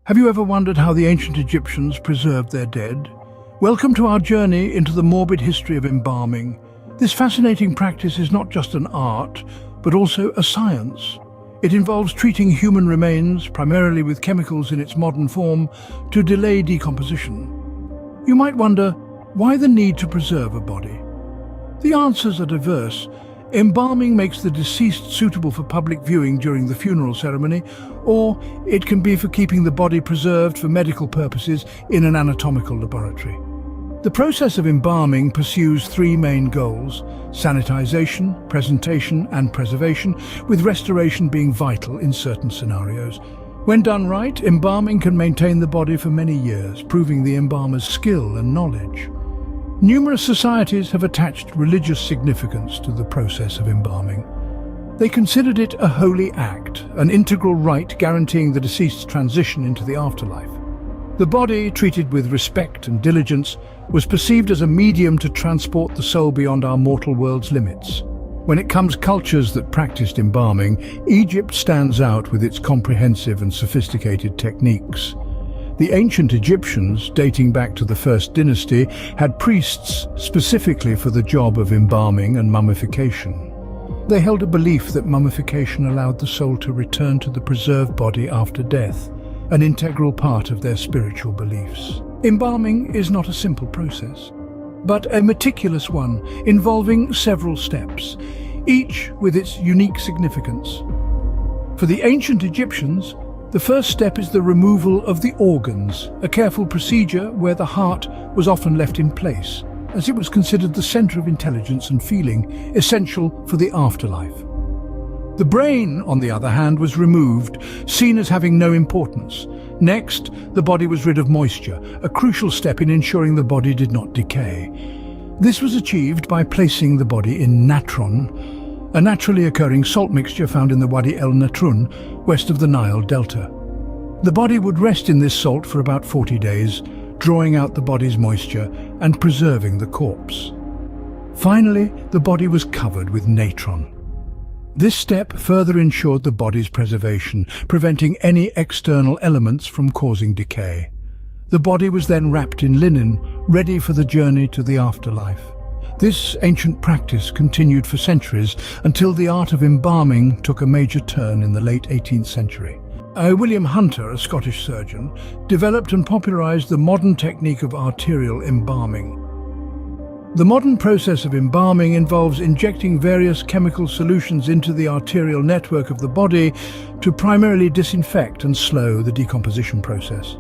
Have you ever wondered how the ancient Egyptians preserved their dead? Welcome to our journey into the morbid history of embalming. This fascinating practice is not just an art, but also a science. It involves treating human remains, primarily with chemicals in its modern form, to delay decomposition. You might wonder, why the need to preserve a body? The answers are diverse. Embalming makes the deceased suitable for public viewing during the funeral ceremony, or it can be for keeping the body preserved for medical purposes in an anatomical laboratory. The process of embalming pursues three main goals: sanitization, presentation, and preservation, with restoration being vital in certain scenarios. When done right, embalming can maintain the body for many years, proving the embalmer's skill and knowledge. Numerous societies have attached religious significance to the process of embalming. They considered it a holy act, an integral rite guaranteeing the deceased's transition into the afterlife. The body, treated with respect and diligence, was perceived as a medium to transport the soul beyond our mortal world's limits. When it comes to cultures that practiced embalming, Egypt stands out with its comprehensive and sophisticated techniques. The ancient Egyptians, dating back to the First Dynasty, had priests specifically for the job of embalming and mummification. They held a belief that mummification allowed the soul to return to the preserved body after death, an integral part of their spiritual beliefs. Embalming is not a simple process, but a meticulous one involving several steps, each with its unique significance. For the ancient Egyptians, the first step is the removal of the organs, a careful procedure where the heart was often left in place, as it was considered the center of intelligence and feeling, essential for the afterlife. The brain, on the other hand, was removed, seen as having no importance. Next, the body was rid of moisture, a crucial step in ensuring the body did not decay. This was achieved by placing the body in natron, a naturally occurring salt mixture found in the Wadi el Natrun, west of the Nile Delta. The body would rest in this salt for about 40 days, drawing out the body's moisture and preserving the corpse. Finally, the body was covered with natron. This step further ensured the body's preservation, preventing any external elements from causing decay. The body was then wrapped in linen, ready for the journey to the afterlife. This ancient practice continued for centuries until the art of embalming took a major turn in the late 18th century. William Hunter, a Scottish surgeon, developed and popularized the modern technique of arterial embalming. The modern process of embalming involves injecting various chemical solutions into the arterial network of the body to primarily disinfect and slow the decomposition process.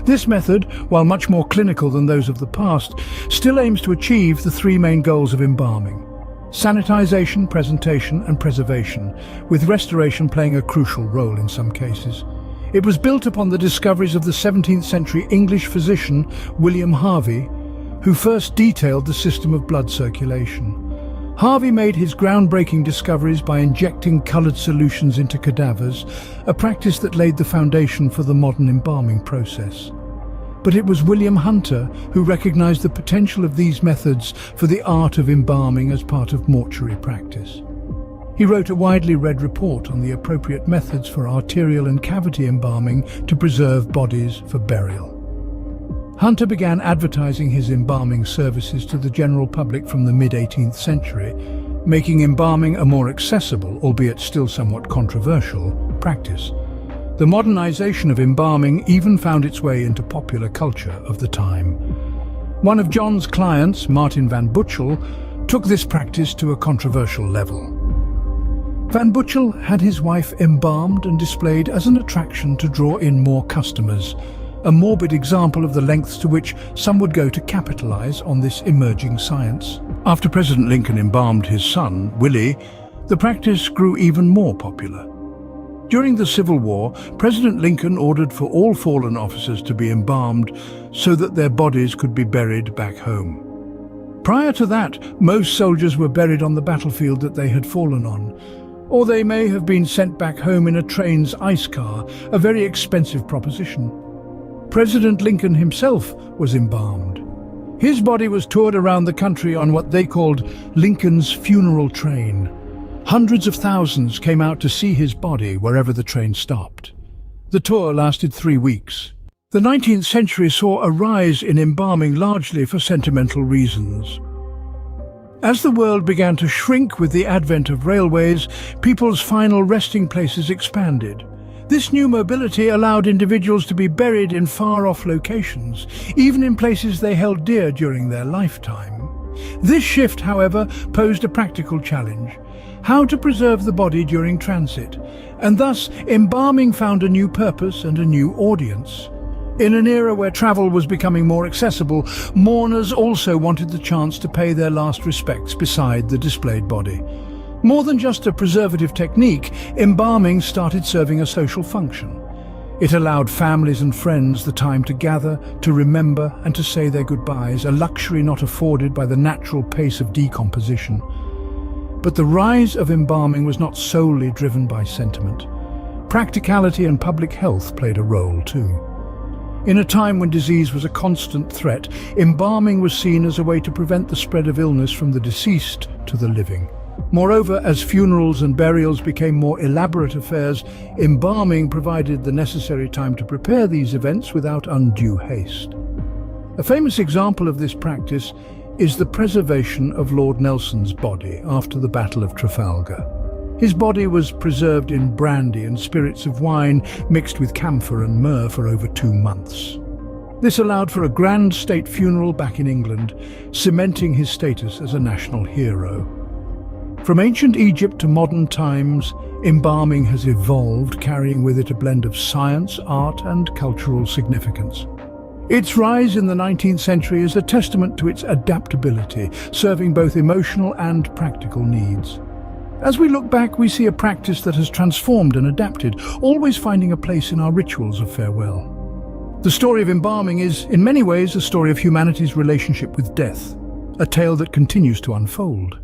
This method, while much more clinical than those of the past, still aims to achieve the three main goals of embalming: sanitization, presentation, and preservation, with restoration playing a crucial role in some cases. It was built upon the discoveries of the 17th century English physician William Harvey, who first detailed the system of blood circulation. Harvey made his groundbreaking discoveries by injecting colored solutions into cadavers, a practice that laid the foundation for the modern embalming process. But it was William Hunter who recognized the potential of these methods for the art of embalming as part of mortuary practice. He wrote a widely read report on the appropriate methods for arterial and cavity embalming to preserve bodies for burial. Hunter began advertising his embalming services to the general public from the mid-18th century, making embalming a more accessible, albeit still somewhat controversial, practice. The modernization of embalming even found its way into popular culture of the time. One of John's clients, Martin van Buchel, took this practice to a controversial level. Van Buchel had his wife embalmed and displayed as an attraction to draw in more customers, a morbid example of the lengths to which some would go to capitalize on this emerging science. After President Lincoln embalmed his son, Willie, the practice grew even more popular. During the Civil War, President Lincoln ordered for all fallen officers to be embalmed so that their bodies could be buried back home. Prior to that, most soldiers were buried on the battlefield that they had fallen on, or they may have been sent back home in a train's ice car, a very expensive proposition. President Lincoln himself was embalmed. His body was toured around the country on what they called Lincoln's funeral train. Hundreds of thousands came out to see his body wherever the train stopped. The tour lasted 3 weeks. The 19th century saw a rise in embalming largely for sentimental reasons. As the world began to shrink with the advent of railways, people's final resting places expanded. This new mobility allowed individuals to be buried in far-off locations, even in places they held dear during their lifetime. This shift, however, posed a practical challenge: how to preserve the body during transit, and thus embalming found a new purpose and a new audience. In an era where travel was becoming more accessible, mourners also wanted the chance to pay their last respects beside the displayed body. More than just a preservative technique, embalming started serving a social function. It allowed families and friends the time to gather, to remember, and to say their goodbyes, a luxury not afforded by the natural pace of decomposition. But the rise of embalming was not solely driven by sentiment. Practicality and public health played a role too. In a time when disease was a constant threat, embalming was seen as a way to prevent the spread of illness from the deceased to the living. Moreover, as funerals and burials became more elaborate affairs, embalming provided the necessary time to prepare these events without undue haste. A famous example of this practice is the preservation of Lord Nelson's body after the Battle of Trafalgar. His body was preserved in brandy and spirits of wine mixed with camphor and myrrh for over 2 months. This allowed for a grand state funeral back in England, cementing his status as a national hero. From ancient Egypt to modern times, embalming has evolved, carrying with it a blend of science, art, and cultural significance. Its rise in the 19th century is a testament to its adaptability, serving both emotional and practical needs. As we look back, we see a practice that has transformed and adapted, always finding a place in our rituals of farewell. The story of embalming is, in many ways, a story of humanity's relationship with death, a tale that continues to unfold.